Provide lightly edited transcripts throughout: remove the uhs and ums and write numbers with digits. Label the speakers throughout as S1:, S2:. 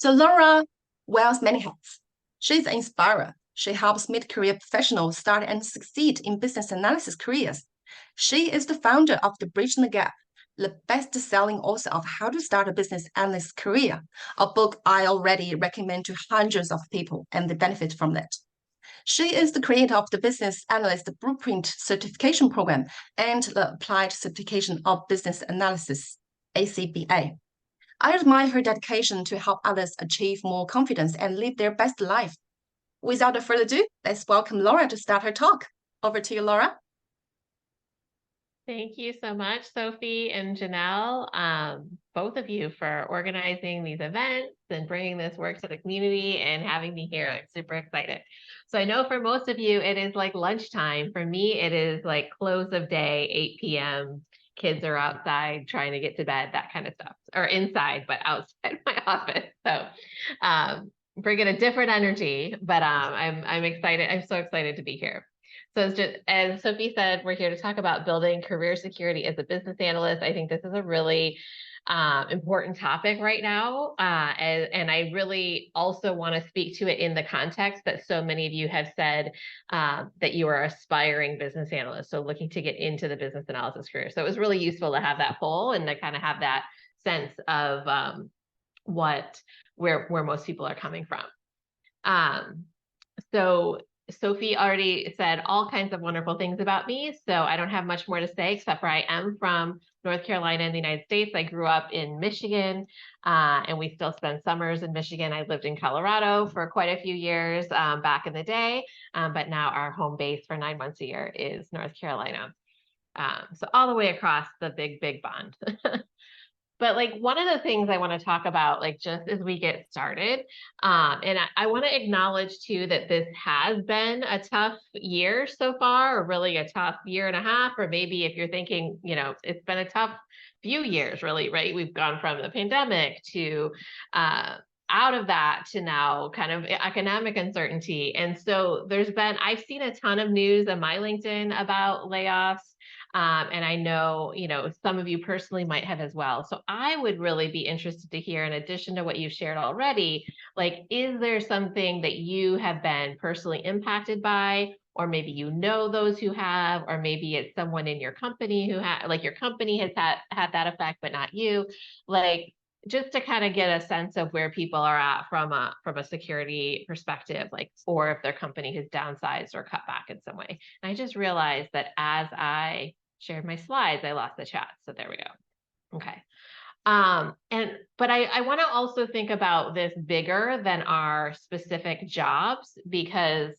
S1: So Laura wears many hats. She's an inspirer. She helps mid-career professionals start and succeed in business analysis careers. She is the founder of the Bridging the Gap, the best-selling author of How to Start a Business Analyst Career, a book I already recommend to hundreds of people and they benefit from that. She is the creator of the Business Analyst Blueprint certification program and the Applied Certification of Business Analysis, ACBA. I admire her dedication to help others achieve more confidence and live their best life. Without further ado, let's welcome Laura to start her talk. Over to you, Laura.
S2: Thank you so much, Sophie and Janelle, both of you for organizing these events and bringing this work to the community and having me here. I'm super excited. So I know for most of you, it is like lunchtime. For me, it is like close of day, 8 p.m. Kids are outside trying to get to bed, that kind of stuff, or inside, but outside my office. So bringing a different energy, but I'm excited. I'm so excited to be here. So it's just, as Sophie said, we're here to talk about building career security as a business analyst. I think this is a really important topic right now. And I really also want to speak to it in the context that so many of you have said that you are aspiring business analysts, so looking to get into the business analysis career. So it was really useful to have that poll and to kind of have that sense of where most people are coming from. So Sophie already said all kinds of wonderful things about me, so I don't have much more to say except for I am from North Carolina in the United States. I grew up in Michigan, and we still spend summers in Michigan. I lived in Colorado for quite a few years back in the day, but now our home base for 9 months a year is North Carolina. So all the way across the big pond. But like one of the things I want to talk about, like just as we get started, and I want to acknowledge too that this has been a tough year so far, or really a tough year and a half, or maybe if you're thinking, it's been a tough few years, really, right? We've gone from the pandemic to out of that to now kind of economic uncertainty. And so I've seen a ton of news on my LinkedIn about layoffs. And I know, some of you personally might have as well. So I would really be interested to hear, in addition to what you've shared already, like, is there something that you have been personally impacted by, or maybe those who have, or maybe it's someone in your company who like your company has had that effect, but not you, like, just to kind of get a sense of where people are at from a security perspective, like, or if their company has downsized or cut back in some way. And I just realized that as I shared my slides, I lost the chat. So there we go. Okay. But I want to also think about this bigger than our specific jobs, because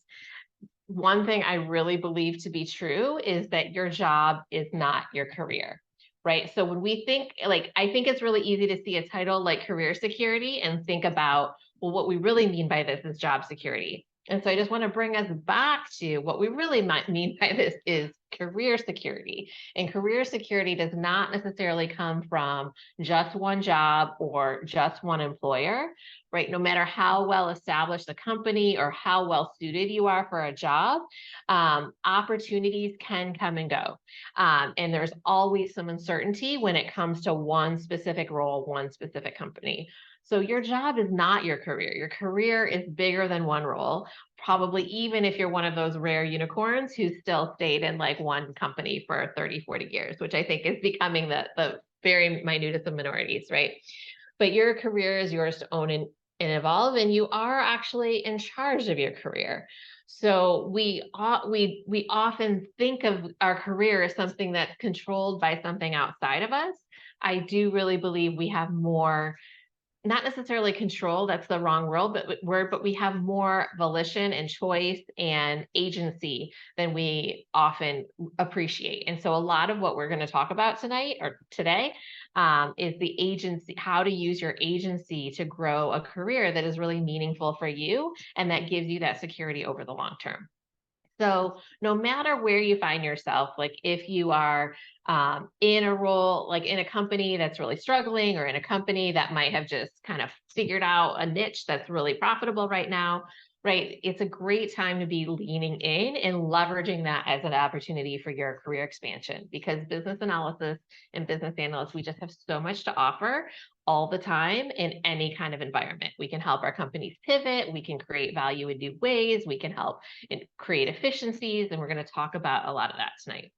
S2: one thing I really believe to be true is that your job is not your career. Right. So when we think, like, I think it's really easy to see a title like career security and think about, well, what we really mean by this is job security. And so I just want to bring us back to what we really might mean by this is career security. And career security does not necessarily come from just one job or just one employer, right? No matter how well established the company or how well suited you are for a job, opportunities can come and go. And there's always some uncertainty when it comes to one specific role, one specific company. So your job is not your career. Your career is bigger than one role, probably even if you're one of those rare unicorns who still stayed in like one company for 30, 40 years, which I think is becoming the very minutest of minorities, right? But your career is yours to own and evolve, and you are actually in charge of your career. So we often think of our career as something that's controlled by something outside of us. I do really believe we have more, not necessarily control, that's the wrong word, but we have more volition and choice and agency than we often appreciate. And so a lot of what we're going to talk about tonight or today is the agency, how to use your agency to grow a career that is really meaningful for you and that gives you that security over the long term. So no matter where you find yourself, like if you are in a role, like in a company that's really struggling, or in a company that might have just kind of figured out a niche that's really profitable right now, right? It's a great time to be leaning in and leveraging that as an opportunity for your career expansion, because business analysis and business analysts, we just have so much to offer all the time in any kind of environment. We can help our companies pivot, we can create value in new ways, we can help create efficiencies, and we're going to talk about a lot of that tonight.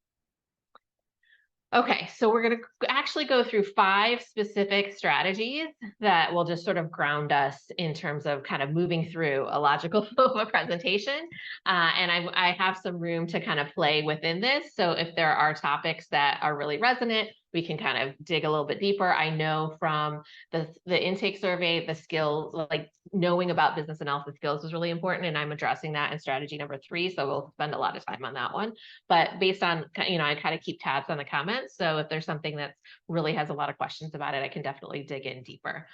S2: Okay, so we're going to actually go through 5 specific strategies that will just sort of ground us in terms of kind of moving through a logical flow of a presentation. And I have some room to kind of play within this. So if there are topics that are really resonant, we can kind of dig a little bit deeper. I know from the intake survey, the skills, like knowing about business analysis skills is really important. And I'm addressing that in strategy number 3. So we'll spend a lot of time on that one. But based on, I kind of keep tabs on the comments. So if there's something that really has a lot of questions about it, I can definitely dig in deeper.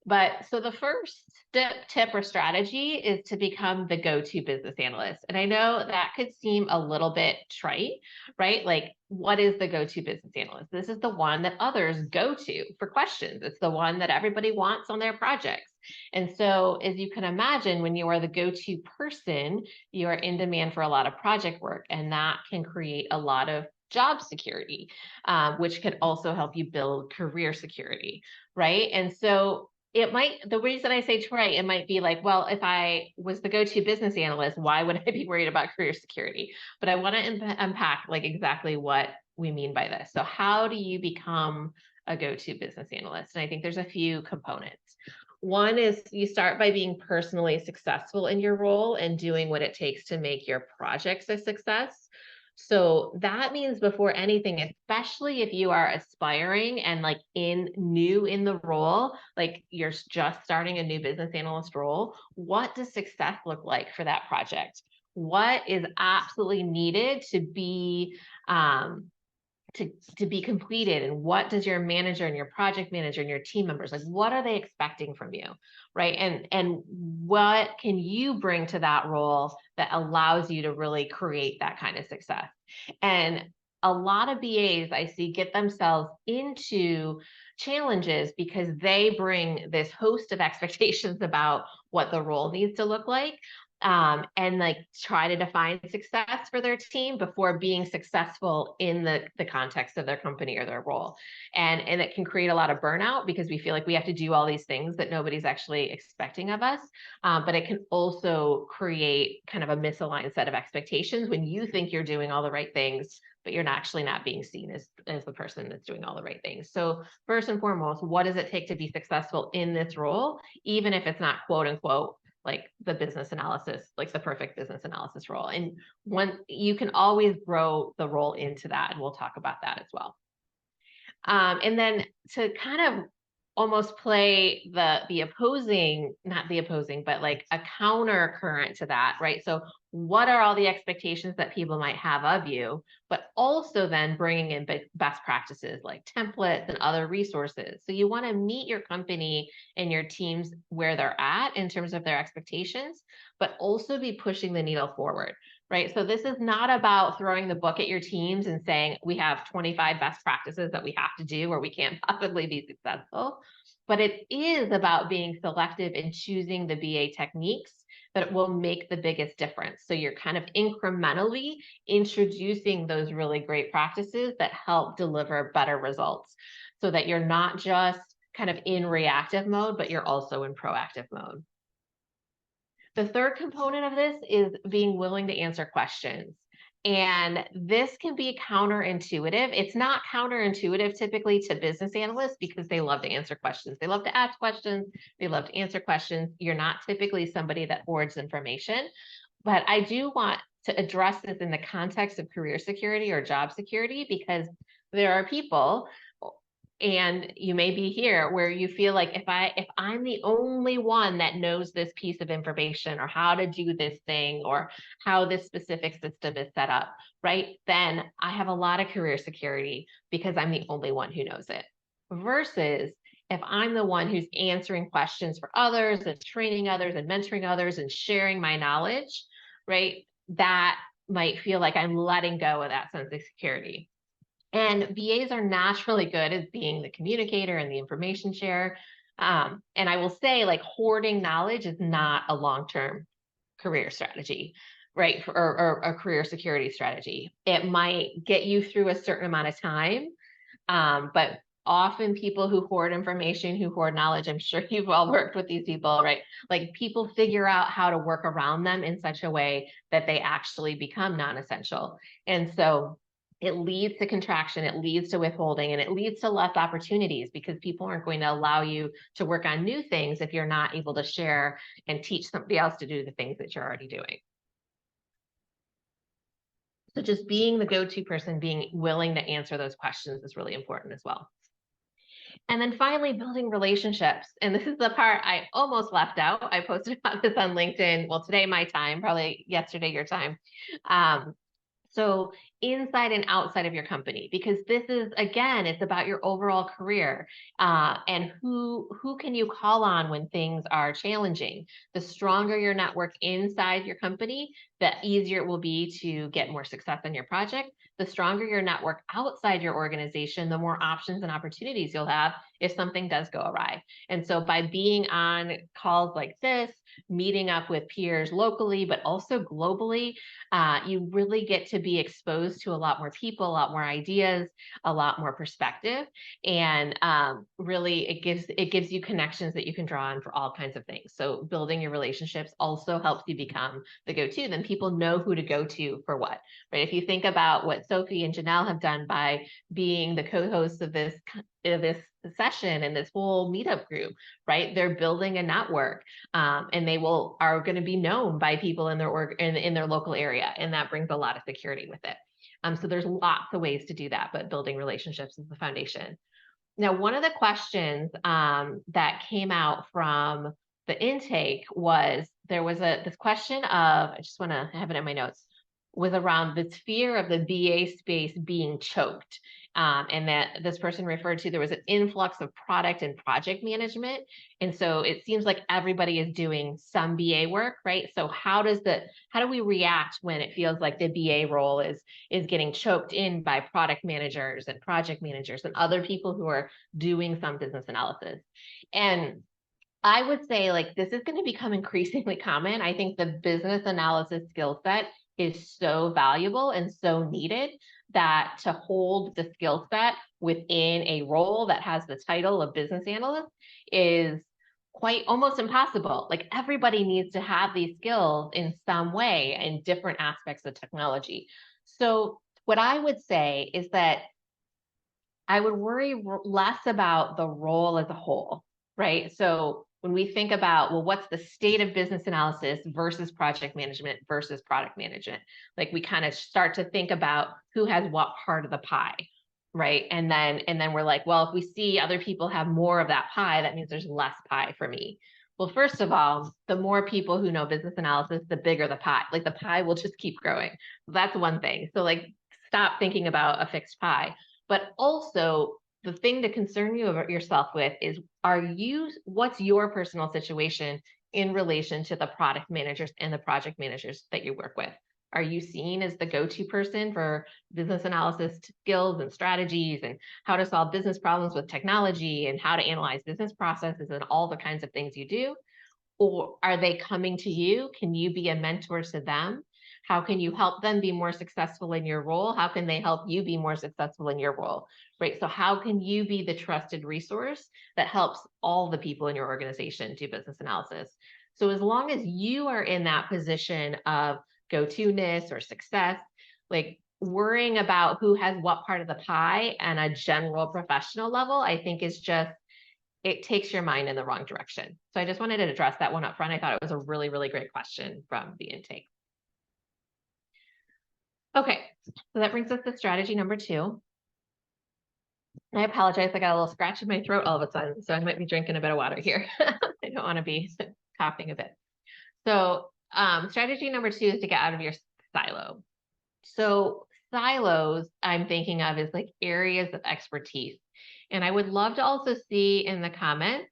S2: But so the first tip or strategy is to become the go-to business analyst. And I know that could seem a little bit trite, right? Like, what is the go-to business analyst? This is the one that others go to for questions. It's the one that everybody wants on their projects. And so, as you can imagine, when you are the go-to person, you are in demand for a lot of project work, and that can create a lot of job security, which can also help you build career security, right? And so the reason I say trite, it might be like, well, if I was the go-to business analyst, why would I be worried about career security? But I want to unpack like exactly what we mean by this. So how do you become a go-to business analyst? And I think there's a few components. One is you start by being personally successful in your role and doing what it takes to make your projects a success. So that means before anything, especially if you are aspiring and like new in the role, like you're just starting a new business analyst role, what does success look like for that project? What is absolutely needed to be to be completed, and what does your manager and your project manager and your team members, like, what are they expecting from you, right? And what can you bring to that role that allows you to really create that kind of success? And a lot of BAs I see get themselves into challenges because they bring this host of expectations about what the role needs to look like, and like try to define success for their team before being successful in the context of their company or their role. And it can create a lot of burnout because we feel like we have to do all these things that nobody's actually expecting of us. But it can also create kind of a misaligned set of expectations when you think you're doing all the right things, but you're actually not being seen as the person that's doing all the right things. So first and foremost, what does it take to be successful in this role, even if it's not quote unquote like the business analysis, like the perfect business analysis role? And when you can always grow the role into that, and we'll talk about that as well. And then to kind of almost play the opposing, not the opposing, but like a counter current to that, right? So what are all the expectations that people might have of you, but also then bringing in best practices like templates and other resources. So you want to meet your company and your teams where they're at in terms of their expectations, but also be pushing the needle forward, right? So this is not about throwing the book at your teams and saying, we have 25 best practices that we have to do or we can't possibly be successful. But it is about being selective and choosing the BA techniques that will make the biggest difference. So you're kind of incrementally introducing those really great practices that help deliver better results so that you're not just kind of in reactive mode, but you're also in proactive mode. The third component of this is being willing to answer questions. And this can be counterintuitive. It's not counterintuitive typically to business analysts because they love to answer questions. They love to ask questions. They love to answer questions. You're not typically somebody that hoards information. But I do want to address this in the context of career security or job security, because there are people, and you may be here, where you feel like if I'm the only one that knows this piece of information or how to do this thing or how this specific system is set up, right? Then I have a lot of career security because I'm the only one who knows it. Versus if I'm the one who's answering questions for others and training others and mentoring others and sharing my knowledge, right? That might feel like I'm letting go of that sense of security. And BAs are naturally good at being the communicator and the information share. And I will say, like, hoarding knowledge is not a long-term career strategy, right? Or a career security strategy. It might get you through a certain amount of time, but often people who hoard information, who hoard knowledge, I'm sure you've all worked with these people, right? Like people figure out how to work around them in such a way that they actually become non-essential. And so it leads to contraction, it leads to withholding, and it leads to less opportunities because people aren't going to allow you to work on new things if you're not able to share and teach somebody else to do the things that you're already doing. So just being the go-to person, being willing to answer those questions is really important as well. And then finally, building relationships. And this is the part I almost left out. I posted about this on LinkedIn. Well, today, my time, probably yesterday, your time. So inside and outside of your company, because this is, again, it's about your overall career and who can you call on when things are challenging. The stronger your network inside your company, the easier it will be to get more success on your project. The stronger your network outside your organization, the more options and opportunities you'll have if something does go awry. And so by being on calls like this, meeting up with peers locally, but also globally, you really get to be exposed to a lot more people, a lot more ideas, a lot more perspective. And really it gives you connections that you can draw on for all kinds of things. So building your relationships also helps you become the go-to. Then people know who to go to for what, right? If you think about what Sophie and Janelle have done by being the co-hosts of this session and this whole meetup group, right? They're building a network, and they are going to be known by people in their in their local area, and that brings a lot of security with it. So there's lots of ways to do that, but building relationships is the foundation. Now, one of the questions that came out from the intake was there was this question of, I just want to have it in my notes, was around this fear of the BA space being choked. And that this person referred to, there was an influx of product and project management. And so it seems like everybody is doing some BA work, right? So how do we react when it feels like the BA role is getting choked in by product managers and project managers and other people who are doing some business analysis? And I would say like this is going to become increasingly common. I think the business analysis skill set is so valuable and so needed that to hold the skill set within a role that has the title of business analyst is quite almost impossible. Like everybody needs to have these skills in some way in different aspects of technology. So what I would say is that I would worry less about the role as a whole, right? So when we think about, well, what's the state of business analysis versus project management versus product management? Like we kind of start to think about who has what part of the pie, right? And then we're like, well, if we see other people have more of that pie, that means there's less pie for me. Well, first of all, the more people who know business analysis, the bigger the pie. Like the pie will just keep growing. That's one thing. So like stop thinking about a fixed pie. But also the thing to concern you about yourself with is, what's your personal situation in relation to the product managers and the project managers that you work with? Are you seen as the go-to person for business analysis skills and strategies and how to solve business problems with technology and how to analyze business processes and all the kinds of things you do? Or are they coming to you? Can you be a mentor to them? How can you help them be more successful in your role? How can they help you be more successful in your role, right? So how can you be the trusted resource that helps all the people in your organization do business analysis? So as long as you are in that position of go-to-ness or success, like worrying about who has what part of the pie and a general professional level, I think is just, it takes your mind in the wrong direction. So I just wanted to address that one up front. I thought it was a really, really great question from the intake. Okay, so that brings us to strategy number 2. I apologize, I got a little scratch in my throat all of a sudden, so I might be drinking a bit of water here. I don't want to be coughing a bit. So strategy number 2 is to get out of your silo. So silos I'm thinking of is like areas of expertise. And I would love to also see in the comments,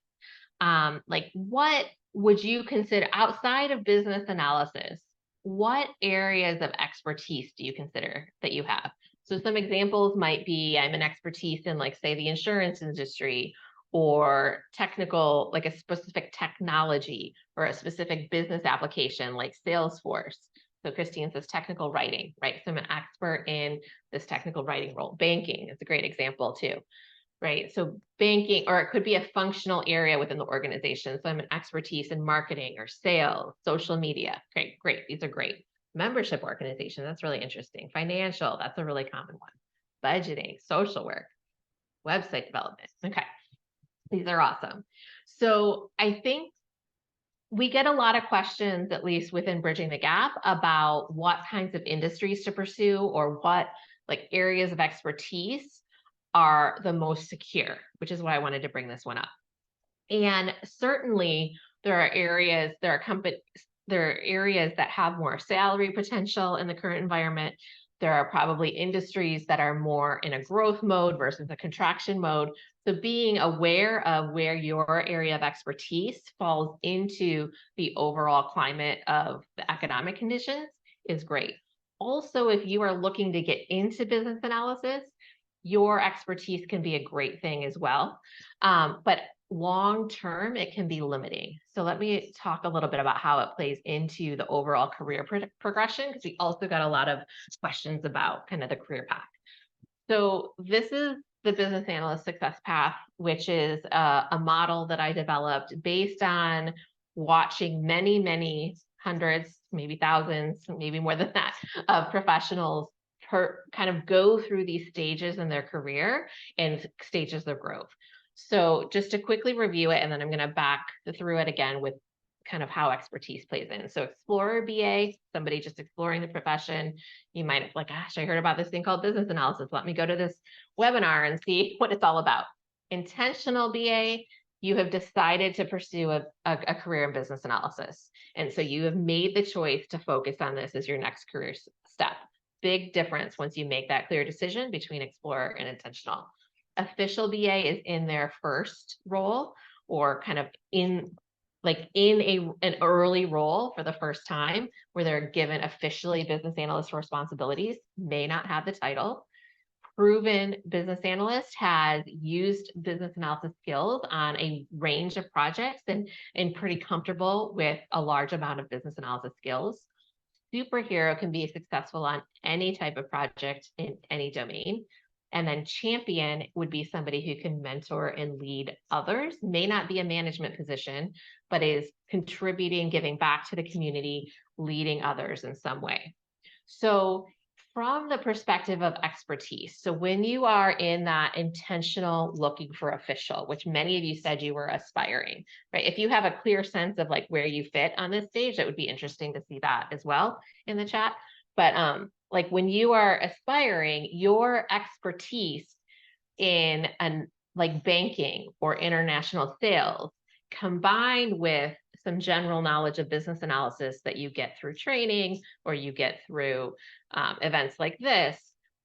S2: like what would you consider outside of business analysis? What areas of expertise do you consider that you have? So some examples might be, I'm an expertise in like, say, the insurance industry, or technical, like a specific technology or a specific business application like Salesforce. So Christine says technical writing, right? So I'm an expert in this technical writing role. Banking is a great example too, right? So banking, or it could be a functional area within the organization. So I'm an expertise in marketing or sales, social media. Okay, great. These are great. Membership organization, that's really interesting. Financial, that's a really common one. Budgeting, social work, website development. Okay, these are awesome. So I think we get a lot of questions, at least within Bridging the Gap, about what kinds of industries to pursue or what like areas of expertise are the most secure, which is why I wanted to bring this one up. And certainly there are areas, there are areas that have more salary potential in the current environment. There are probably industries that are more in a growth mode versus a contraction mode. So being aware of where your area of expertise falls into the overall climate of the economic conditions is great. Also, if you are looking to get into business analysis, your expertise can be a great thing as well. But long term, it can be limiting. So let me talk a little bit about how it plays into the overall career progression, because we also got a lot of questions about kind of the career path. So this is the Business Analyst Success Path, which is a model that I developed based on watching many, many hundreds, maybe thousands, maybe more than that, of professionals kind of go through these stages in their career and stages of growth. So just to quickly review it, and then I'm going to back through it again with kind of how expertise plays in. So explorer BA, somebody just exploring the profession. You might have like, gosh, I heard about this thing called business analysis. Let me go to this webinar and see what it's all about. Intentional BA, you have decided to pursue a career in business analysis. And so you have made the choice to focus on this as your next career step. Big difference once you make that clear decision between explorer and intentional. Official BA is in their first role or kind of in an early role for the first time where they're given officially business analyst responsibilities, may not have the title. Proven business analyst has used business analysis skills on a range of projects and pretty comfortable with a large amount of business analysis skills. Superhero can be successful on any type of project in any domain. And then champion would be somebody who can mentor and lead others, may not be a management position, but is contributing, giving back to the community, leading others in some way. So from the perspective of expertise, so when you are in that intentional looking for official, which many of you said you were aspiring, right? If you have a clear sense of like where you fit on this stage, that would be interesting to see that as well in the chat. But like when you are aspiring, your expertise in like banking or international sales combined with some general knowledge of business analysis that you get through training or you get through events like this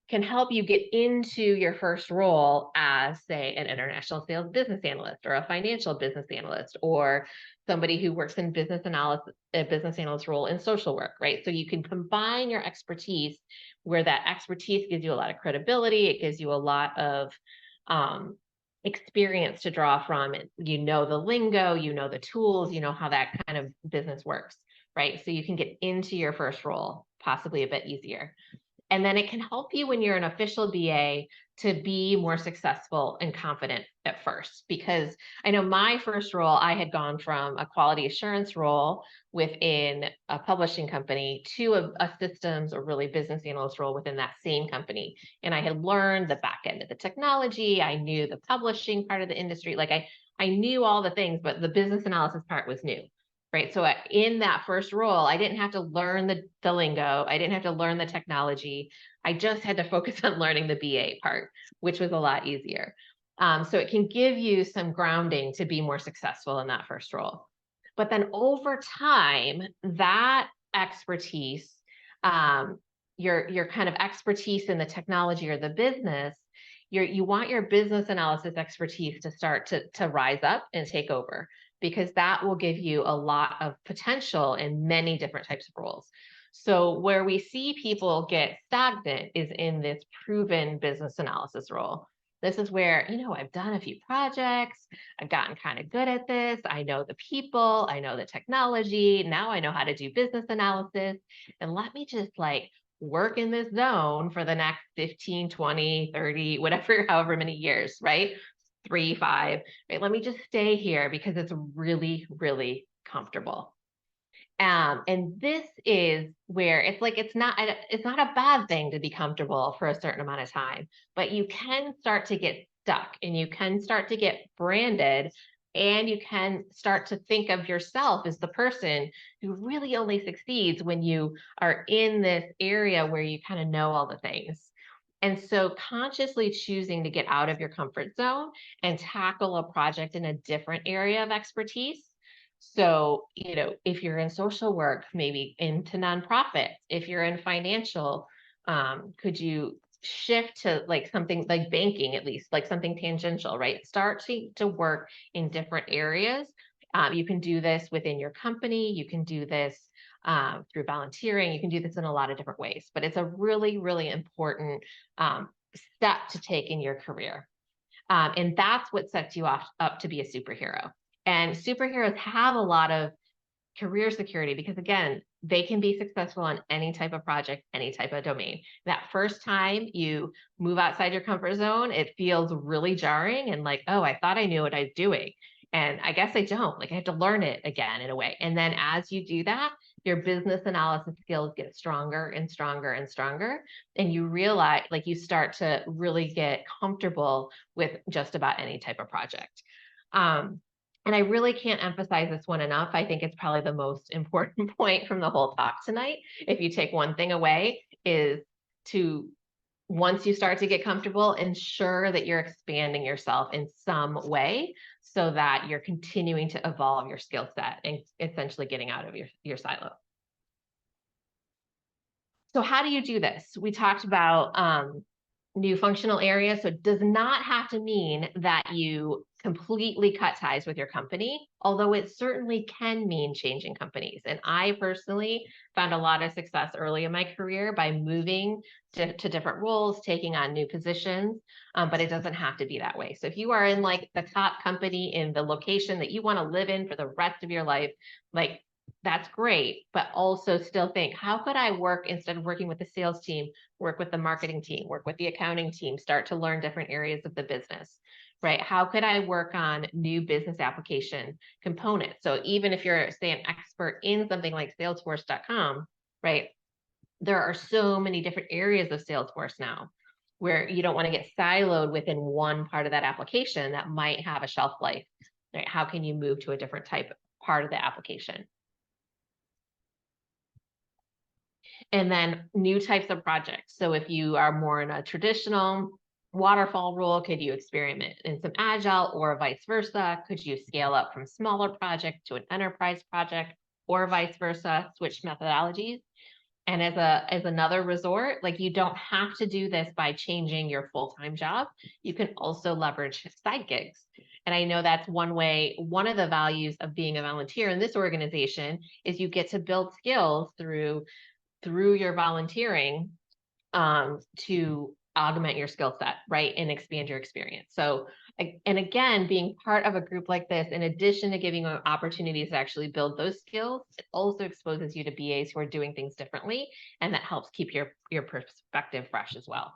S2: can help you get into your first role as, say, an international sales business analyst or a financial business analyst or somebody who works in business analysis, a business analyst role in social work, right? So you can combine your expertise where that expertise gives you a lot of credibility. It gives you a lot of experience to draw from. You know the lingo, you know the tools, you know how that kind of business works, right? So you can get into your first role possibly a bit easier. And then it can help you when you're an official BA to be more successful and confident at first. Because I know my first role, I had gone from a quality assurance role within a publishing company to a systems or really business analyst role within that same company. And I had learned the back end of the technology. I knew the publishing part of the industry. Like I knew all the things, but the business analysis part was new. Right. So in that first role, I didn't have to learn the lingo. I didn't have to learn the technology. I just had to focus on learning the BA part, which was a lot easier. So it can give you some grounding to be more successful in that first role. But then over time, that expertise, your kind of expertise in the technology or the business, you want your business analysis expertise to start to rise up and take over, because that will give you a lot of potential in many different types of roles. So where we see people get stagnant is in this proven business analysis role. This is where, I've done a few projects. I've gotten kind of good at this. I know the people, I know the technology. Now I know how to do business analysis. And let me just like work in this zone for the next 15, 20, 30, whatever, however many years, right? 3, 5, right? Let me just stay here because it's really, really comfortable. And this is where it's like it's not a bad thing to be comfortable for a certain amount of time, but you can start to get stuck and you can start to get branded, and you can start to think of yourself as the person who really only succeeds when you are in this area where you kind of know all the things. And so consciously choosing to get out of your comfort zone and tackle a project in a different area of expertise. So, if you're in social work, maybe into nonprofits. If you're in financial, could you shift to like something like banking, at least like something tangential, right? Start to work in different areas. You can do this within your company. You can do this through volunteering. You can do this in a lot of different ways, but it's a really, really important step to take in your career. And that's what sets you up to be a superhero. And superheroes have a lot of career security because, again, they can be successful on any type of project, any type of domain. That first time you move outside your comfort zone, it feels really jarring and like, oh, I thought I knew what I was doing. And I guess I don't. Like, I have to learn it again in a way. And then as you do that, your business analysis skills get stronger and stronger and stronger. And you realize, like, you start to really get comfortable with just about any type of project. And I really can't emphasize this one enough. I think it's probably the most important point from the whole talk tonight. If you take one thing away, is to, once you start to get comfortable, ensure that you're expanding yourself in some way so that you're continuing to evolve your skill set and essentially getting out of your silo. So how do you do this? We talked about new functional areas. So it does not have to mean that you completely cut ties with your company, although it certainly can mean changing companies. And I personally found a lot of success early in my career by moving to different roles, taking on new positions, but it doesn't have to be that way. So if you are in like the top company in the location that you want to live in for the rest of your life, like that's great, but also still think, how could I work, instead of working with the sales team, work with the marketing team, work with the accounting team, start to learn different areas of the business, right? How could I work on new business application components? So even if you're, say, an expert in something like Salesforce.com, right? There are so many different areas of Salesforce now where you don't want to get siloed within one part of that application that might have a shelf life, right? How can you move to a different part of the application? And then new types of projects. So if you are more in a traditional waterfall role, could you experiment in some agile, or vice versa? Could you scale up from smaller project to an enterprise project, or vice versa, switch methodologies? And as another resort, like, you don't have to do this by changing your full-time job. You can also leverage side gigs. And I know that's one way, one of the values of being a volunteer in this organization is you get to build skills through your volunteering to augment your skill set, right? And expand your experience. So, and again, being part of a group like this, in addition to giving you opportunities to actually build those skills, it also exposes you to BAs who are doing things differently. And that helps keep your perspective fresh as well.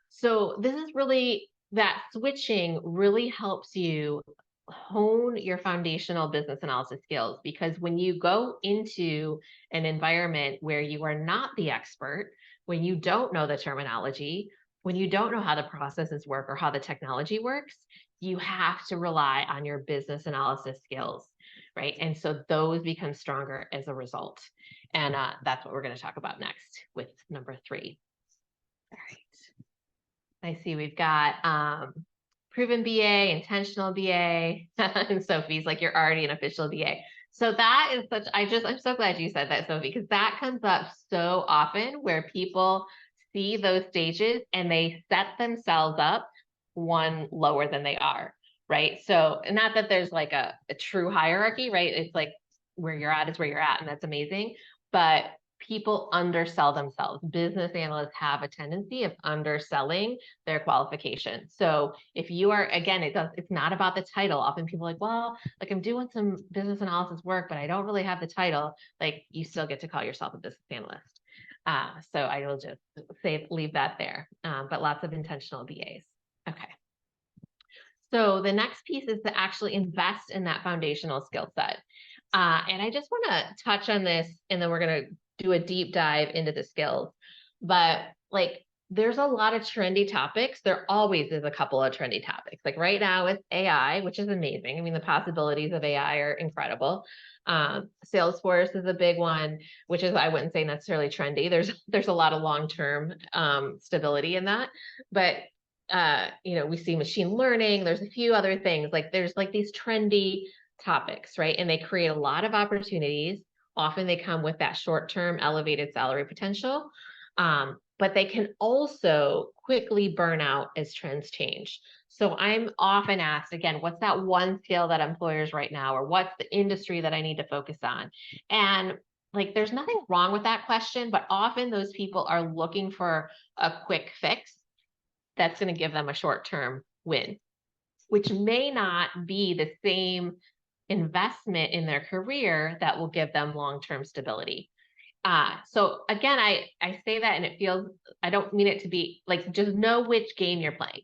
S2: So this is really, that switching really helps you hone your foundational business analysis skills, because when you go into an environment where you are not the expert, when you don't know the terminology, when you don't know how the processes work or how the technology works, you have to rely on your business analysis skills, right? And so those become stronger as a result. And that's what we're going to talk about next with number 3. All right. I see we've got proven BA, intentional BA, and Sophie's like, you're already an official BA. So that is such, I'm so glad you said that, Sophie, because that comes up so often where people see those stages and they set themselves up one lower than they are, right? So, and not that there's like a true hierarchy, right? It's like where you're at is where you're at, and that's amazing. But people undersell themselves. Business analysts have a tendency of underselling their qualifications. So if you are, again, it's not about the title. Often people are like, well, like I'm doing some business analysis work, but I don't really have the title. Like you still get to call yourself a business analyst. So I will just leave that there, but lots of intentional BAs. Okay. So the next piece is to actually invest in that foundational skill set. And I just want to touch on this, and then we're going to do a deep dive into the skills. But like, there's a lot of trendy topics. There always is a couple of trendy topics. Like right now it's AI, which is amazing. I mean, the possibilities of AI are incredible. Salesforce is a big one, which is, I wouldn't say necessarily trendy. There's a lot of long-term stability in that. But we see machine learning. There's a few other things. Like there's like these trendy topics, right? And they create a lot of opportunities. Often they come with that short-term elevated salary potential, but they can also quickly burn out as trends change. So I'm often asked, again, what's that one skill that employers right now, or what's the industry that I need to focus on? And like, there's nothing wrong with that question, but often those people are looking for a quick fix that's going to give them a short-term win, which may not be the same investment in their career that will give them long-term stability. So again, I say that and it feels, I don't mean it to be like, just know which game you're playing,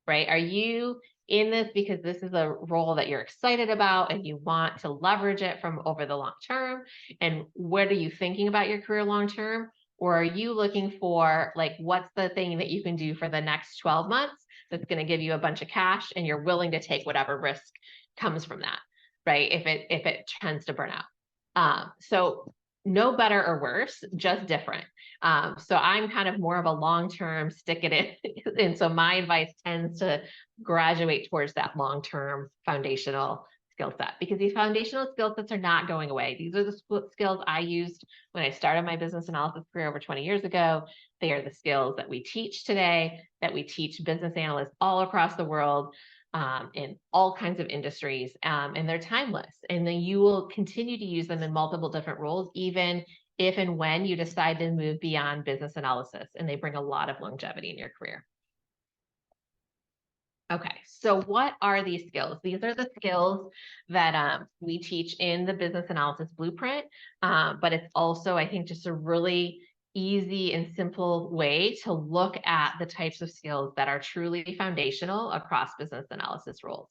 S2: right? Are you in this because this is a role that you're excited about and you want to leverage it from over the long term? And what are you thinking about your career long term? Or are you looking for like, what's the thing that you can do for the next 12 months that's going to give you a bunch of cash and you're willing to take whatever risk comes from that, right? If it tends to burn out. So no better or worse, just different. So I'm kind of more of a long-term stick it in. And so my advice tends to graduate towards that long-term foundational skill set, because these foundational skill sets are not going away. These are the skills I used when I started my business analysis career over 20 years ago. They are the skills that we teach today, that we teach business analysts all across the world, in all kinds of industries, and they're timeless. And then you will continue to use them in multiple different roles, even if and when you decide to move beyond business analysis, and they bring a lot of longevity in your career. Okay, so what are these skills? These are the skills that we teach in the Business Analysis Blueprint, but it's also, I think, just a really easy and simple way to look at the types of skills that are truly foundational across business analysis roles.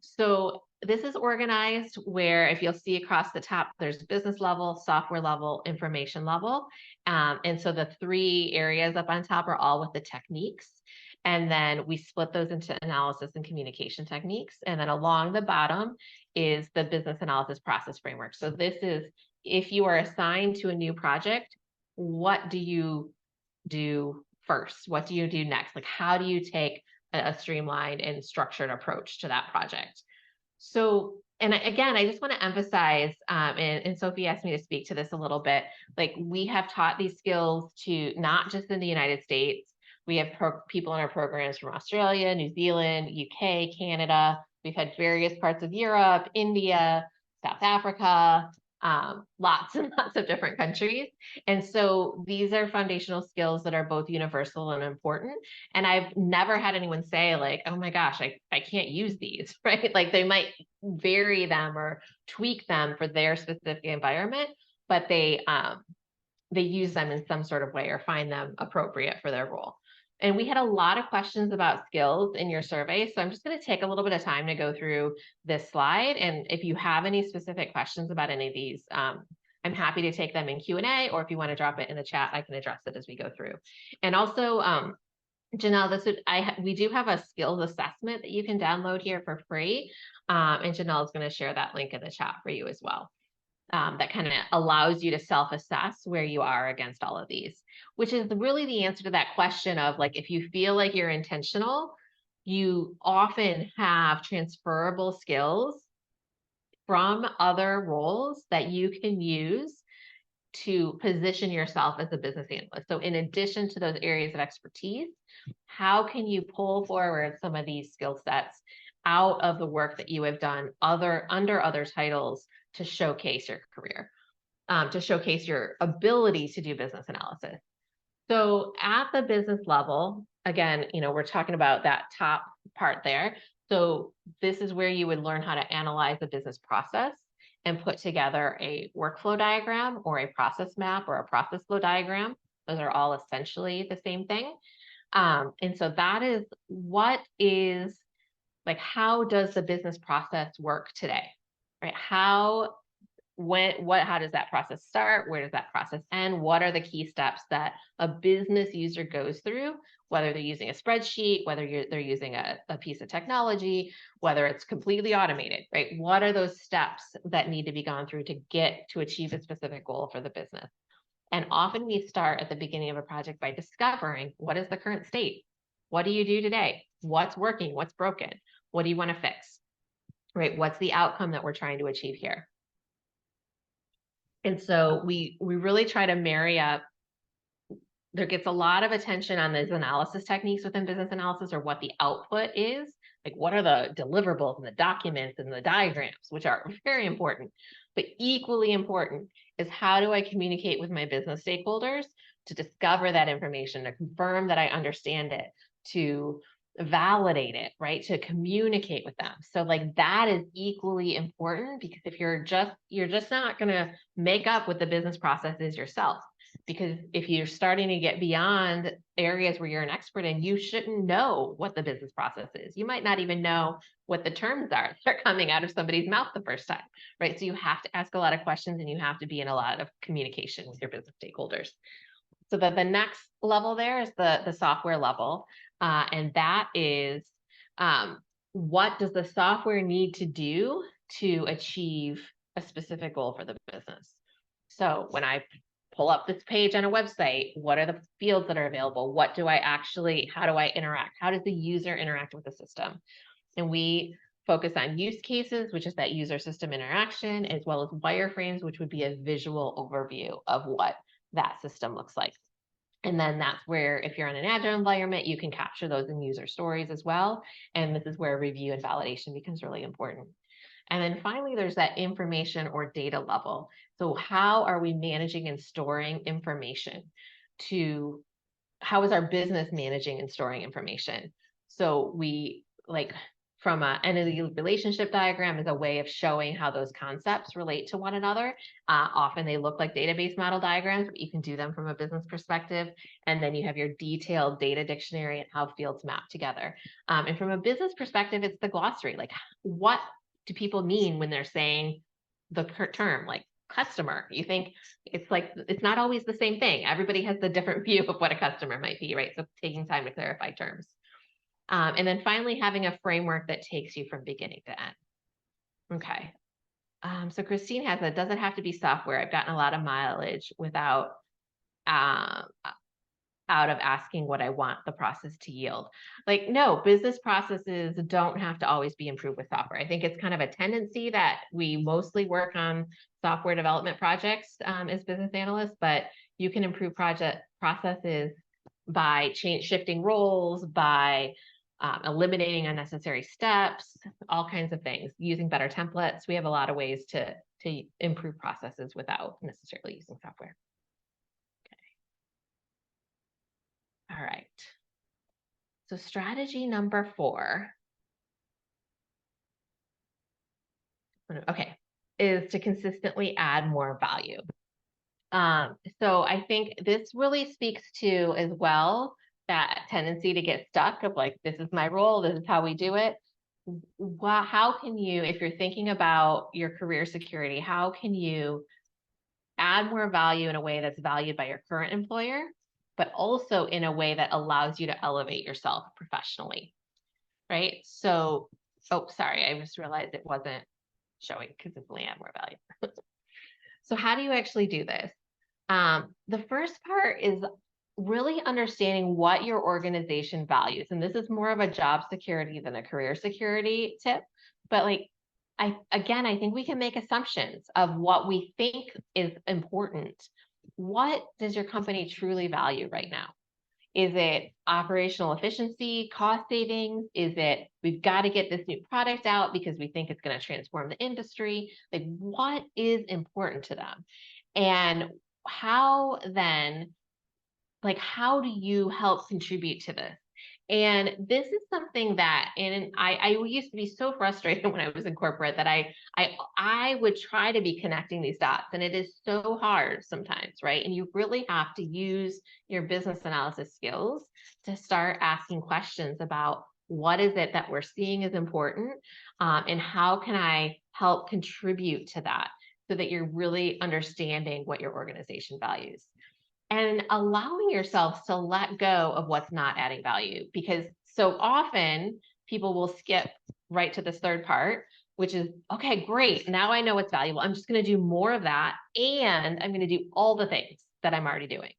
S2: So this is organized where, if you'll see across the top, there's business level, software level, information level. And so the three areas up on top are all with the techniques. And then we split those into analysis and communication techniques. And then along the bottom is the business analysis process framework. So this is, if you are assigned to a new project, what do you do first? What do you do next? Like, how do you take a streamlined and structured approach to that project? So, and again, I just want to emphasize, and Sophie asked me to speak to this a little bit, like we have taught these skills to not just in the United States. We have people in our programs from Australia, New Zealand, UK, Canada. We've had various parts of Europe, India, South Africa, lots and lots of different countries. And so these are foundational skills that are both universal and important. And I've never had anyone say like, oh my gosh, I can't use these, right? Like they might vary them or tweak them for their specific environment, but they use them in some sort of way or find them appropriate for their role. And we had a lot of questions about skills in your survey. So I'm just going to take a little bit of time to go through this slide. And if you have any specific questions about any of these, I'm happy to take them in Q&A, or if you want to drop it in the chat, I can address it as we go through. And also, Janelle, we do have a skills assessment that you can download here for free. And Janelle is going to share that link in the chat for you as well. That kind of allows you to self-assess where you are against all of these, which is really the answer to that question of like, if you feel like you're intentional, you often have transferable skills from other roles that you can use to position yourself as a business analyst. So in addition to those areas of expertise, how can you pull forward some of these skill sets out of the work that you have done under other titles to showcase your career? to showcase your ability to do business analysis. So at the business level, again, we're talking about that top part there. So this is where you would learn how to analyze the business process and put together a workflow diagram or a process map or a process flow diagram. Those are all essentially the same thing. And so that is how does the business process work today, right? How does that process start? Where does that process end? What are the key steps that a business user goes through, whether they're using a spreadsheet, whether they're using a piece of technology, whether it's completely automated, right? What are those steps that need to be gone through to achieve a specific goal for the business? And often we start at the beginning of a project by discovering what is the current state? What do you do today? What's working? What's broken? What do you want to fix? Right? What's the outcome that we're trying to achieve here? And so we really try to marry up. There gets a lot of attention on these analysis techniques within business analysis, or what the output is, like what are the deliverables and the documents and the diagrams, which are very important. But equally important is how do I communicate with my business stakeholders to discover that information, to confirm that I understand it, to validate it, right? To communicate with them. So like that is equally important, because if you're just not going to make up what the business process is yourself. Because if you're starting to get beyond areas where you're an expert in, you shouldn't know what the business process is. You might not even know what the terms are that are coming out of somebody's mouth the first time, right? So you have to ask a lot of questions, and you have to be in a lot of communication with your business stakeholders. So the next level there is the software level. And that is, what does the software need to do to achieve a specific goal for the business? So when I pull up this page on a website, what are the fields that are available? How do I interact? How does the user interact with the system? And we focus on use cases, which is that user system interaction, as well as wireframes, which would be a visual overview of what that system looks like. And then that's where, if you're in an agile environment, you can capture those in user stories as well. And this is where review and validation becomes really important. And then finally, there's that information or data level. So how are we managing and storing information? How is our business managing and storing information? So from an entity relationship diagram is a way of showing how those concepts relate to one another. Often they look like database model diagrams, but you can do them from a business perspective. And then you have your detailed data dictionary and how fields map together. And from a business perspective, it's the glossary. Like, what do people mean when they're saying the term like customer? You think it's not always the same thing. Everybody has the different view of what a customer might be, right? So taking time to clarify terms. And then finally, having a framework that takes you from beginning to end. Okay. So Christine has a, does it have to be software? I've gotten a lot of mileage without out of asking what I want the process to yield. Like, no, business processes don't have to always be improved with software. I think it's kind of a tendency that we mostly work on software development projects as business analysts, but you can improve processes by shifting roles, by eliminating unnecessary steps, all kinds of things, using better templates. We have a lot of ways to improve processes without necessarily using software. All right. So strategy number 4, okay, is to consistently add more value. So I think this really speaks to as well that tendency to get stuck of like, this is my role, this is how we do it. How can you, if you're thinking about your career security, how can you add more value in a way that's valued by your current employer, but also in a way that allows you to elevate yourself professionally, right? So, oh, sorry, I just realized it wasn't showing consistently add more value. So how do you actually do this? The first part is really understanding what your organization values. And this is more of a job security than a career security tip. But like, I think we can make assumptions of what we think is important. What does your company truly value right now? Is it operational efficiency, cost savings? Is it, we've got to get this new product out because we think it's going to transform the industry? Like, what is important to them? And how then, like, how do you help contribute to this? And this is something that, and I used to be so frustrated when I was in corporate that I would try to be connecting these dots, and it is so hard sometimes, right? And you really have to use your business analysis skills to start asking questions about what is it that we're seeing is important, and how can I help contribute to that so that you're really understanding what your organization values and allowing yourself to let go of what's not adding value, because so often people will skip right to this third part, which is, okay, great, now I know what's valuable, I'm just going to do more of that, and I'm going to do all the things that I'm already doing,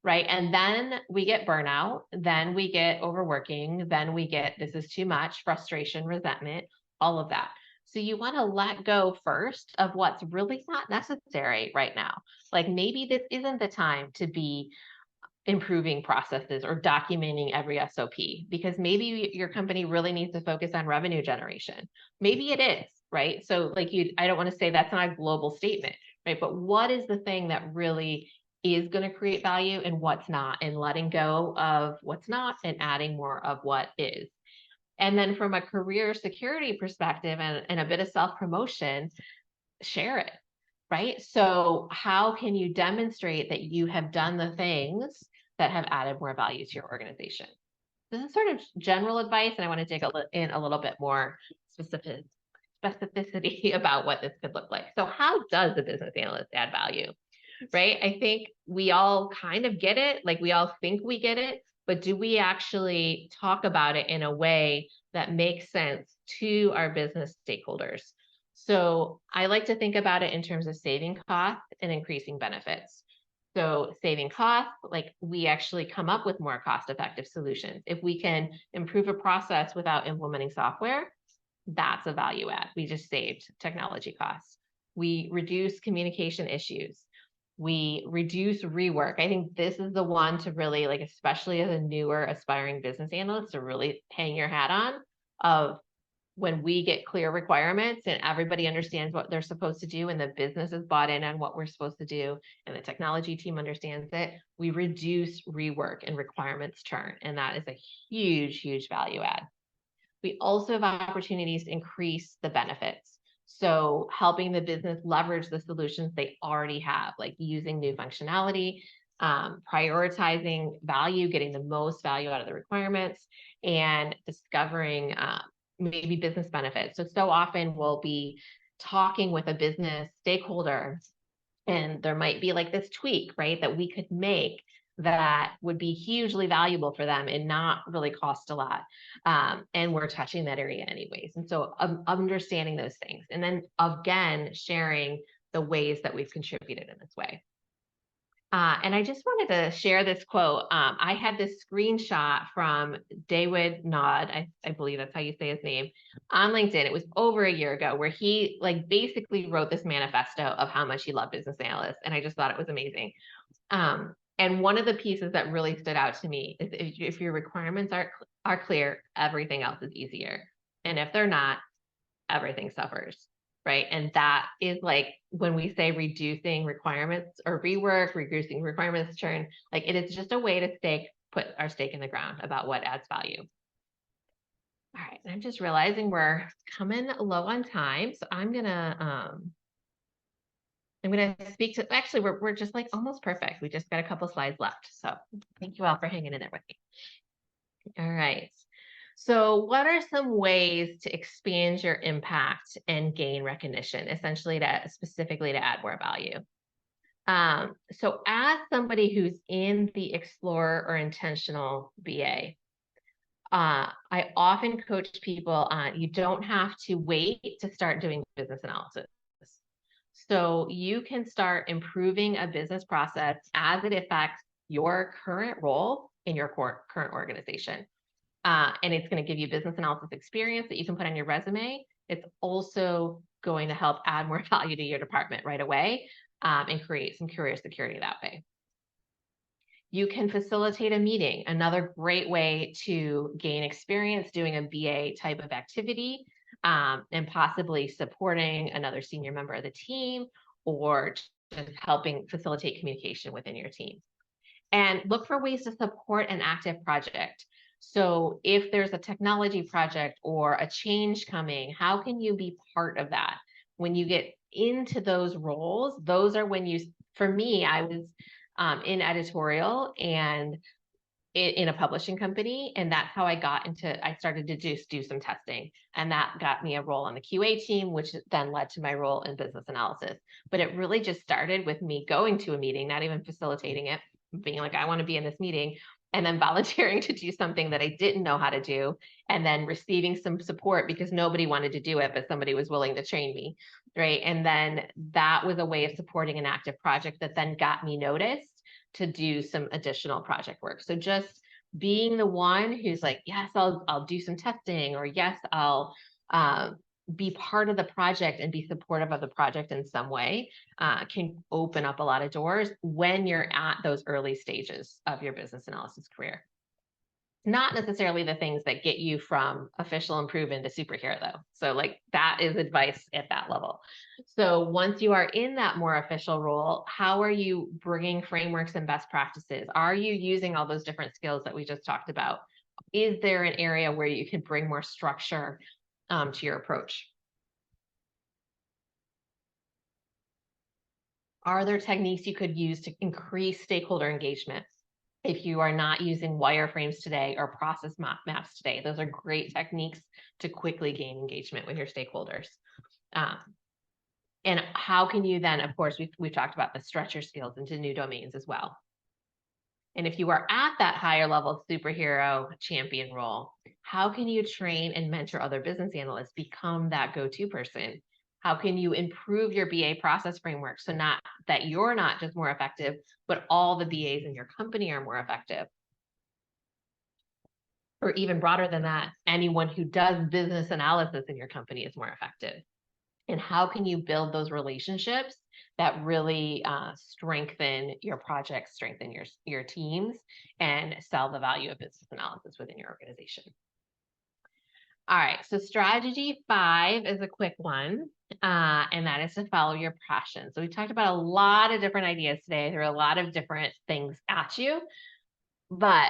S2: right? And then we get burnout, then we get overworking, then we get this is too much, frustration, resentment, all of that. So you want to let go first of what's really not necessary right now. Like, maybe this isn't the time to be improving processes or documenting every SOP, because maybe your company really needs to focus on revenue generation. Maybe it is, right? So like I don't want to say that's not a global statement, right? But what is the thing that really is going to create value and what's not, and letting go of what's not and adding more of what is. And then from a career security perspective and a bit of self-promotion, share it, right? So how can you demonstrate that you have done the things that have added more value to your organization? This is sort of general advice, and I want to dig in a little bit more specificity about what this could look like. So how does a business analyst add value, right? I think we all kind of get it, like we all think we get it, but do we actually talk about it in a way that makes sense to our business stakeholders? So I like to think about it in terms of saving costs and increasing benefits. So saving costs, like we actually come up with more cost-effective solutions. If we can improve a process without implementing software, that's a value add. We just saved technology costs. We reduce communication issues. We reduce rework. I think this is the one to really, like, especially as a newer aspiring business analyst, to really hang your hat on, of when we get clear requirements and everybody understands what they're supposed to do and the business is bought in on what we're supposed to do and the technology team understands it, we reduce rework and requirements churn. And that is a huge, huge value add. We also have opportunities to increase the benefits. So helping the business leverage the solutions they already have, like using new functionality, prioritizing value, getting the most value out of the requirements, and discovering maybe business benefits. So often we'll be talking with a business stakeholder, and there might be like this tweak, right, that we could make that would be hugely valuable for them and not really cost a lot. And we're touching that area anyways. And so understanding those things. And then again, sharing the ways that we've contributed in this way. And I just wanted to share this quote. I had this screenshot from David Nod, I believe that's how you say his name, on LinkedIn. It was over a year ago, where he like basically wrote this manifesto of how much he loved business analysts. And I just thought it was amazing. And one of the pieces that really stood out to me is if your requirements are clear, everything else is easier. And if they're not, everything suffers, right? And that is like when we say reducing requirements or rework, reducing requirements churn, like it is just a way to put our stake in the ground about what adds value. All right, and I'm just realizing we're coming low on time, so I'm gonna speak to, actually, we're just like almost perfect. We just got a couple slides left. So thank you all for hanging in there with me. All right. So what are some ways to expand your impact and gain recognition, essentially specifically to add more value? So as somebody who's in the Explorer or Intentional BA, I often coach people on, you don't have to wait to start doing business analysis. So you can start improving a business process as it affects your current role in your current organization. And it's going to give you business analysis experience that you can put on your resume. It's also going to help add more value to your department right away, and create some career security that way. You can facilitate a meeting, another great way to gain experience doing a BA type of activity, and possibly supporting another senior member of the team, or just helping facilitate communication within your team. And look for ways to support an active project. So if there's a technology project or a change coming, how can you be part of that? When you get into those roles, those are when you, for me, I was in editorial and in a publishing company. And that's how I got into, I started to do some testing, and that got me a role on the QA team, which then led to my role in business analysis. But it really just started with me going to a meeting, not even facilitating it, being like, I want to be in this meeting, and then volunteering to do something that I didn't know how to do, and then receiving some support because nobody wanted to do it, but somebody was willing to train me, right? And then that was a way of supporting an active project that then got me noticed to do some additional project work. So just being the one who's like, yes, I'll do some testing, or yes, I'll be part of the project and be supportive of the project in some way, can open up a lot of doors when you're at those early stages of your business analysis career. Not necessarily the things that get you from official and proven to superhero, though. So like that is advice at that level. So once you are in that more official role, how are you bringing frameworks and best practices? Are you using all those different skills that we just talked about? Is there an area where you can bring more structure to your approach? Are there techniques you could use to increase stakeholder engagement? If you are not using wireframes today or process maps today, those are great techniques to quickly gain engagement with your stakeholders. And how can you then, of course, we've talked about the stretch your skills into new domains as well. And if you are at that higher level superhero champion role, how can you train and mentor other business analysts, become that go-to person? How can you improve your BA process framework so not that you're not just more effective, but all the BAs in your company are more effective? Or even broader than that, anyone who does business analysis in your company is more effective. And how can you build those relationships that really strengthen your projects, strengthen your teams, and sell the value of business analysis within your organization? All right, so strategy 5 is a quick one, and that is to follow your passion. So we talked about a lot of different ideas today. There are a lot of different things at you, but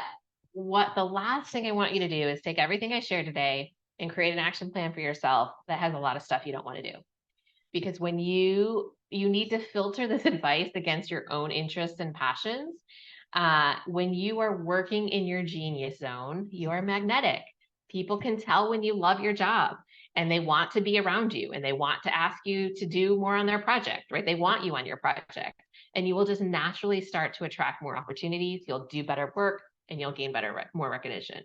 S2: what the last thing I want you to do is take everything I shared today and create an action plan for yourself that has a lot of stuff you don't want to do. Because when you need to filter this advice against your own interests and passions. When you are working in your genius zone, you are magnetic. People can tell when you love your job and they want to be around you and they want to ask you to do more on their project, right? They want you on your project, and you will just naturally start to attract more opportunities. You'll do better work and you'll gain more recognition.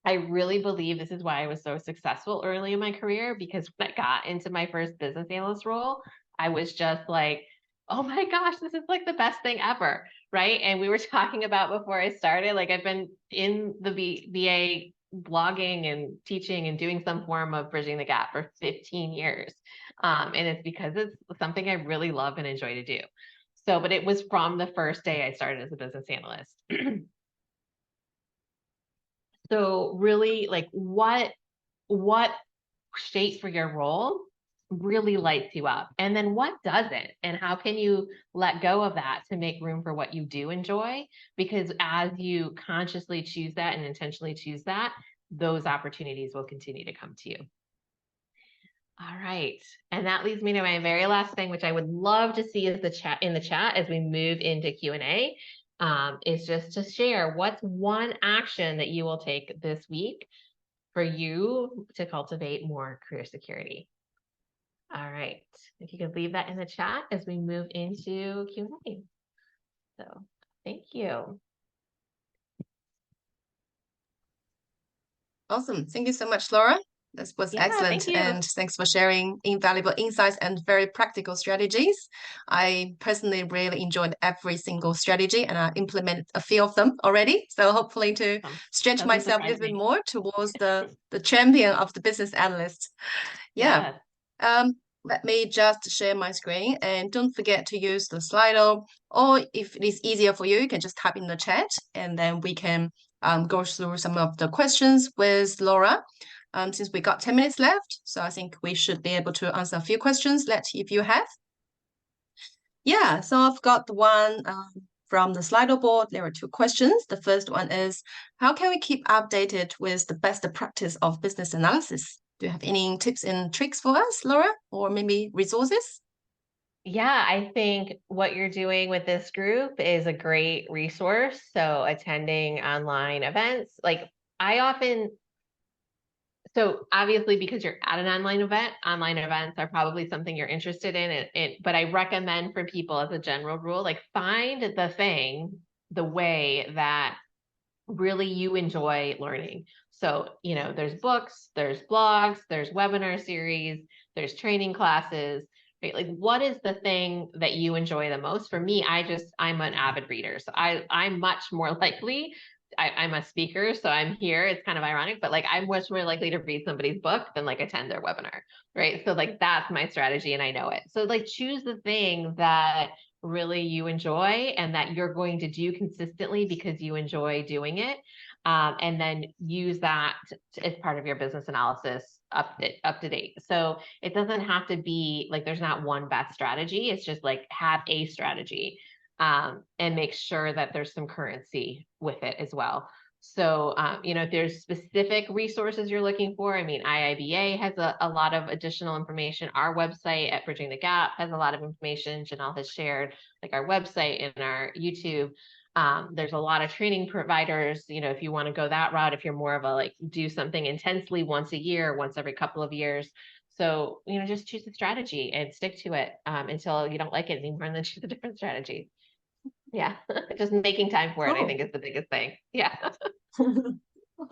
S2: I really believe this is why I was so successful early in my career, because when I got into my first business analyst role, I was just like, oh my gosh, this is like the best thing ever, right? And we were talking about before I started, like I've been in the BA blogging and teaching and doing some form of bridging the gap for 15 years. And it's because it's something I really love and enjoy to do. So, but it was from the first day I started as a business analyst. So really, like what shape for your role really lights you up, and then what doesn't, and how can you let go of that to make room for what you do enjoy? Because as you consciously choose that and intentionally choose that, those opportunities will continue to come to you. All right, and that leads me to my very last thing, which I would love to see is the chat as we move into Q&A. Is just to share what's one action that you will take this week for you to cultivate more career security. All right, if you could leave that in the chat as we move into Q&A. So thank you.
S1: Awesome. Thank you so much, Laura. This was excellent.
S2: Thank you.
S1: And thanks for sharing invaluable insights and very practical strategies. I personally really enjoyed every single strategy, and I implemented a few of them already. So hopefully to stretch myself a little bit more towards the champion of the business analyst. Yeah. Let me just share my screen, and don't forget to use the Slido, or if it is easier for you, you can just type in the chat and then we can go through some of the questions with Laura. Since we got 10 minutes left, so I think we should be able to answer a few questions if you have. Yeah, so I've got the one from the Slido board. There are two questions. The first one is, how can we keep updated with the best practice of business analysis? Do you have any tips and tricks for us, Laura, or maybe resources?
S2: Yeah, I think what you're doing with this group is a great resource. So attending online events, like I often, so obviously because you're at an online event, online events are probably something you're interested in. But I recommend for people as a general rule, like find the thing, the way that really you enjoy learning. So, there's books, there's blogs, there's webinar series, there's training classes, right? Like what is the thing that you enjoy the most? For me, I'm an avid reader. So I'm much more likely, I'm a speaker, so I'm here. It's kind of ironic, but like I'm much more likely to read somebody's book than like attend their webinar, right? So like that's my strategy and I know it. So like choose the thing that really you enjoy and that you're going to do consistently because you enjoy doing it. And then use that as part of your business analysis up to date. So it doesn't have to be like there's not one best strategy. It's just like have a strategy and make sure that there's some currency with it as well. So, if there's specific resources you're looking for, I mean, IIBA has a lot of additional information. Our website at Bridging the Gap has a lot of information. Janelle has shared like our website and our YouTube. There's a lot of training providers, if you want to go that route, if you're more of a like do something intensely once a year, once every couple of years. So, just choose a strategy and stick to it until you don't like it anymore and then choose a different strategy. Yeah, just making time for it, I
S1: Cool.
S2: think is the biggest thing. Yeah.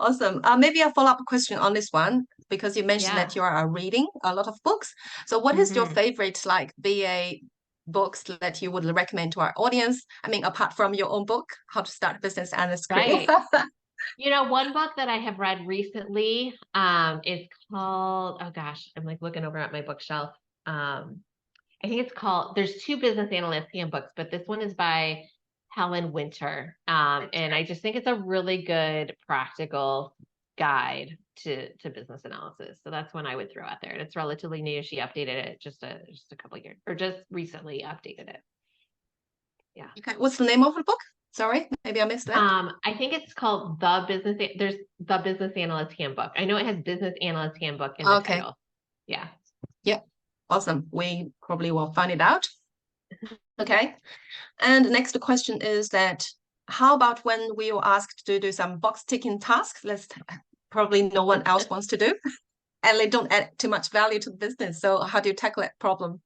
S1: Awesome. Maybe a follow-up question on this one, because you mentioned
S2: Yeah.
S1: that you are reading a lot of books. So what is your
S2: Hmm.
S1: favorite like BA books that you would recommend to our audience? I mean, apart from your own book, How to Start a Business Analyst Career.
S2: Right. One book that I have read recently is called, oh gosh, I'm like looking over at my bookshelf. I think it's called, there's two business analyst handbooks, but this one is by Helen Winter. And I just think it's a really good practical guide to business analysis. So that's one I would throw out there. And it's relatively new. She updated it just a couple of years, or just recently updated it. Yeah.
S1: Okay, what's the name of the book? Sorry, maybe I missed that.
S2: I think it's called there's the Business Analyst Handbook. I know it has Business Analyst Handbook in the
S1: Okay,
S2: title. Yeah.
S1: yeah, awesome. We probably will find it out. Okay, and the next question is that how about when we were asked to do some box ticking tasks? Let's probably no one else wants to do, and they don't add too much value to the business. So how do you tackle that problem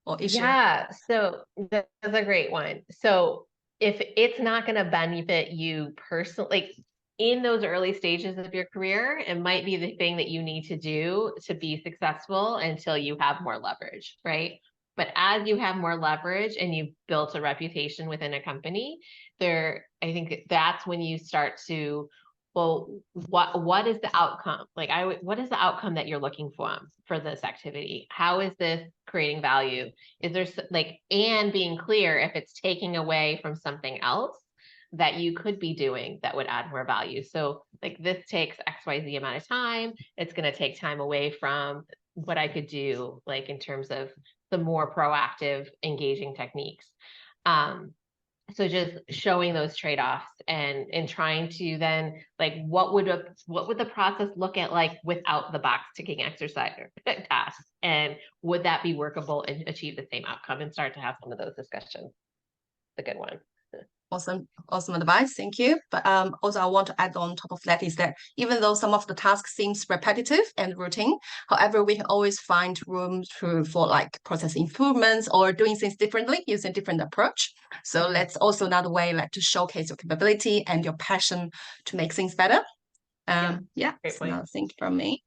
S1: or issue?
S2: Yeah, so that's a great one. So if it's not going to benefit you personally, like in those early stages of your career, it might be the thing that you need to do to be successful until you have more leverage, right? But as you have more leverage and you've built a reputation within a company, I think that's when you start to, well, what is the outcome? Like what is the outcome that you're looking for this activity? How is this creating value? Is there like, and being clear if it's taking away from something else that you could be doing that would add more value. So like this takes XYZ amount of time. It's going to take time away from what I could do, like in terms of the more proactive engaging techniques. So just showing those trade-offs and trying to then like what would the process look at like without the box ticking exercise or tasks, and would that be workable and achieve the same outcome, and start to have some of those discussions. The good one.
S1: Awesome, awesome advice. Thank you. But also I want to add on top of that is that even though some of the tasks seems repetitive and routine, however, we can always find room for like process improvements or doing things differently using different approach. So
S2: Mm,
S1: that's also another way like to showcase your capability and your passion to make things better.
S2: yep.
S1: Yeah,
S2: Great
S1: that's
S2: point.
S1: another thing from me.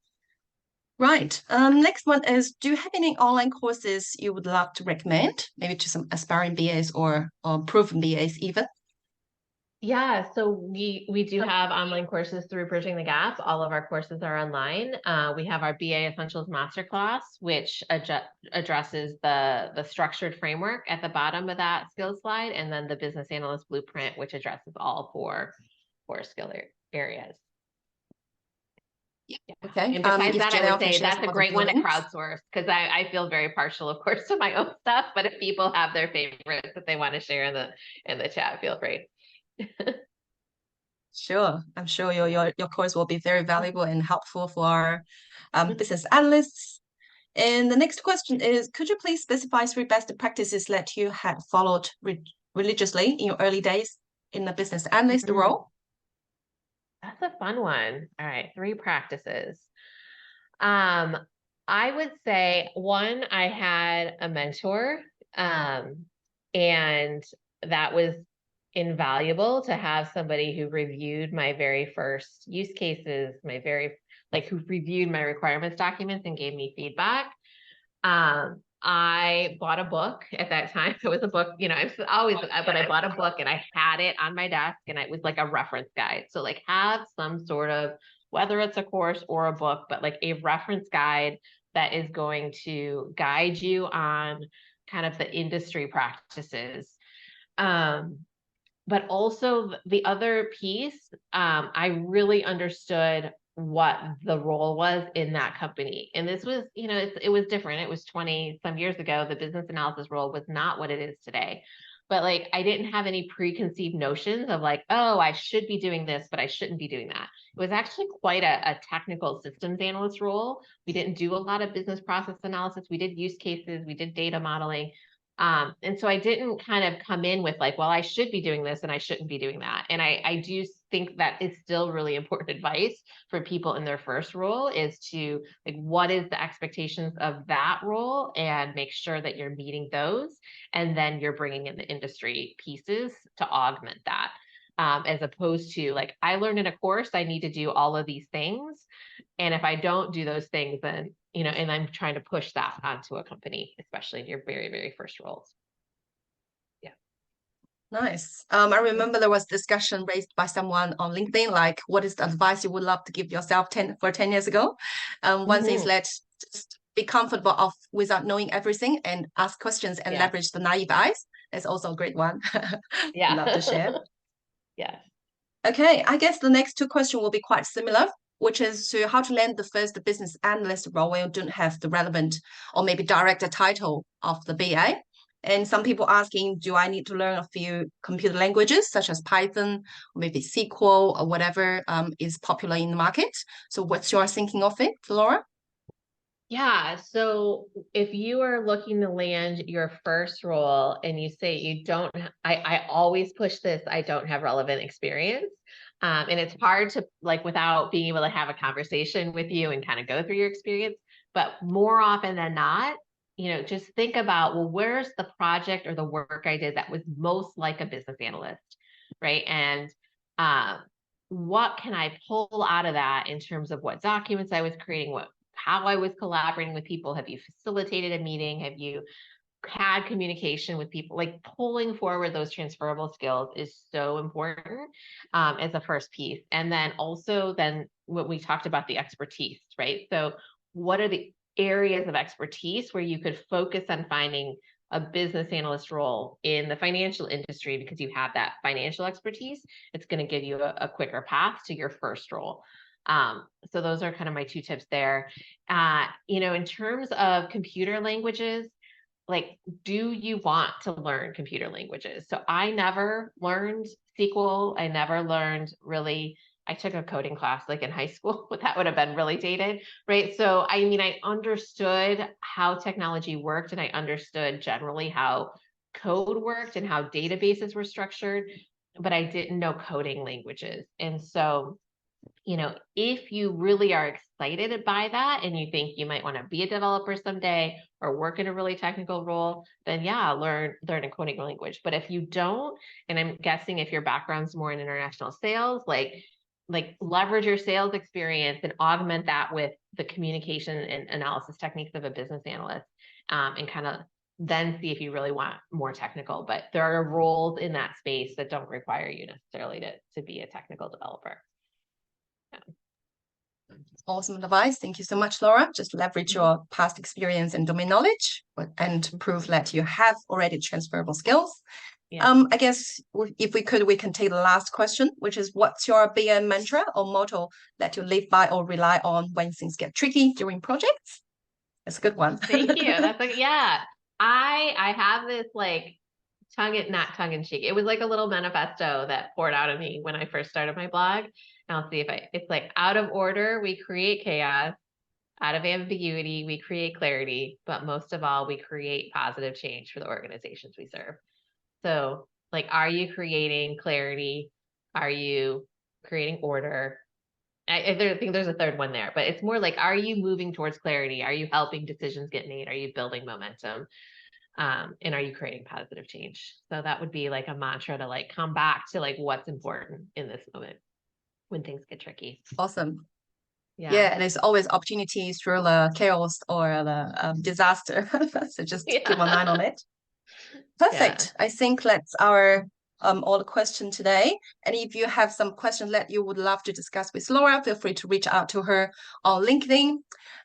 S1: Right. Next one is, do you have any online courses you would love to recommend? Maybe to some aspiring BAs or proven BAs even?
S2: Yeah, so we do have online courses through Bridging the Gap. All of our courses are online. We have our BA Essentials Masterclass, which addresses the structured framework at the bottom of that skills slide, and then the Business Analyst Blueprint, which addresses all four skill areas.
S1: Yeah.
S2: Yeah.
S1: Okay.
S2: And besides
S1: If
S2: that, I would
S1: Janelle can
S2: say
S1: share
S2: that's
S1: some
S2: a
S1: of the
S2: great one to
S1: points.
S2: crowdsource because I feel very partial, of course, to my own stuff. But if people have their favorites that they want to share in the chat, feel free.
S1: Sure. I'm sure your course will be very valuable and helpful for our
S2: Mhm.
S1: business analysts. And the next question is, could you please specify 3 best practices that you had followed religiously in your early days in the business analyst role?
S2: That's a fun one. All right, 3 practices. Um, I would say one, I had a mentor, and that was invaluable to have somebody who reviewed my very first use cases, who reviewed my requirements documents and gave me feedback. I bought a book at that time. It was a book, but I bought a book and I had it on my desk and it was like a reference guide. So like have some sort of, whether it's a course or a book, but like a reference guide that is going to guide you on kind of the industry practices. But also the other piece, I really understood what the role was in that company. And this was, it was different. It was 20 some years ago. The business analysis role was not what it is today. But like, I didn't have any preconceived notions of like, oh, I should be doing this, but I shouldn't be doing that. It was actually quite a technical systems analyst role. We didn't do a lot of business process analysis. We did use cases, we did data modeling. And so I didn't kind of come in with like, well, I should be doing this and I shouldn't be doing that. And I do think that is still really important advice for people in their first role is to like, what is the expectations of that role and make sure that you're meeting those. And then you're bringing in the industry pieces to augment that. As opposed to like, I learned in a course, I need to do all of these things. And if I don't do those things, then, and I'm trying to push that onto a company, especially in your very, very first roles. Yeah.
S1: Nice. I remember there was discussion raised by someone on LinkedIn, like, what is the advice you would love to give yourself 10 years ago? One thing is just be comfortable without knowing everything and ask questions and leverage the naive eyes. That's also a great one.
S2: Yeah.
S1: Love to share.
S2: Yeah.
S1: Okay, I guess the next 2 questions will be quite similar, which is to how to land the first business analyst role when you don't have the relevant or maybe director title of the BA. And some people asking, do I need to learn a few computer languages such as Python or maybe SQL or whatever is popular in the market? So what's your thinking of it, Laura?
S2: Yeah. So if you are looking to land your first role and you say you don't, I always push this, I don't have relevant experience. And it's hard to like without being able to have a conversation with you and kind of go through your experience. But more often than not, just think about, well, where's the project or the work I did that was most like a business analyst, right? And what can I pull out of that in terms of what documents I was creating, how I was collaborating with people? Have you facilitated a meeting? Have you had communication with people? Like pulling forward those transferable skills is so important as a first piece. And then also when we talked about the expertise, right? So what are the areas of expertise where you could focus on finding a business analyst role in the financial industry because you have that financial expertise? It's going to give you a quicker path to your first role. So those are kind of my 2 tips there. In terms of computer languages, like, do you want to learn computer languages? So I never learned SQL. I never learned really, I took a coding class like in high school, but that would have been really dated, right? So, I mean, I understood how technology worked and I understood generally how code worked and how databases were structured, but I didn't know coding languages. And so, if you really are excited by that and you think you might want to be a developer someday or work in a really technical role, then yeah, learn a coding language. But if you don't, and I'm guessing if your background's more in international sales, like leverage your sales experience and augment that with the communication and analysis techniques of a business analyst, and kind of then see if you really want more technical. But there are roles in that space that don't require you necessarily to be a technical developer.
S1: Awesome advice. Thank you so much, Laura. Just leverage your past experience and domain knowledge and prove that you have already transferable skills.
S2: Yeah.
S1: I guess if we could, we can take the last question, which is what's your BM mantra or motto that you live by or rely on when things get tricky during projects? That's a good one.
S2: Thank you. That's like, yeah. I have this like not tongue in cheek. It was like a little manifesto that poured out of me when I first started my blog. And I'll see if it's like out of order, we create chaos. Out of ambiguity, we create clarity, but most of all, we create positive change for the organizations we serve. So, like, are you creating clarity? Are you creating order? I think there's a third one there, but it's more like, are you moving towards clarity? Are you helping decisions get made? Are you building momentum? And are you creating positive change? So that would be like a mantra to like come back to like what's important in this moment when things get tricky.
S1: Awesome.
S2: Yeah.
S1: Yeah, and there's always opportunities through the chaos or the disaster. So just keep an eye on it. Perfect. I think that's our all the question today. And if you have some questions that you would love to discuss with Laura, feel free to reach out to her on LinkedIn.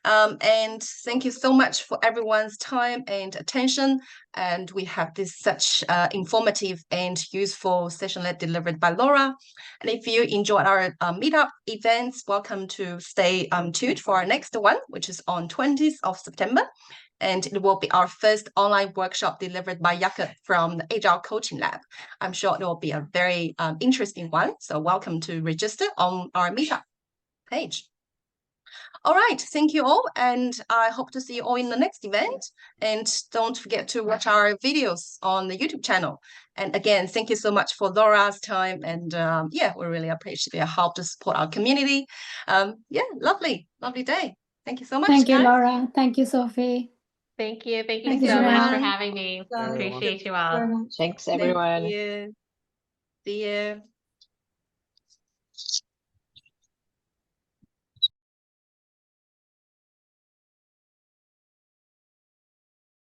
S1: And thank you so much for everyone's time and attention. And we have this such informative and useful session that delivered by Laura. And if you enjoyed our meetup events, welcome to stay tuned for our next one, which is on 20th of September. And it will be our first online workshop delivered by Jakob from the Agile Coaching Lab. I'm sure it will be a very interesting one. So welcome to register on our meetup page. All right, thank you all. And I hope to see you all in the next event. And don't forget to watch our videos on the YouTube channel. And again, thank you so much for Laura's time. And yeah, we really appreciate your help to support our community. Yeah, lovely day. Thank you so much,
S3: Thank you,
S1: guys.
S3: Laura. Thank you, Sophie.
S2: Thank you. Thank you
S3: Thank you,
S2: so much for
S3: everyone.
S2: having me.
S4: Bye.
S2: Appreciate you all.
S4: Thanks, everyone.
S1: Thank you. See you.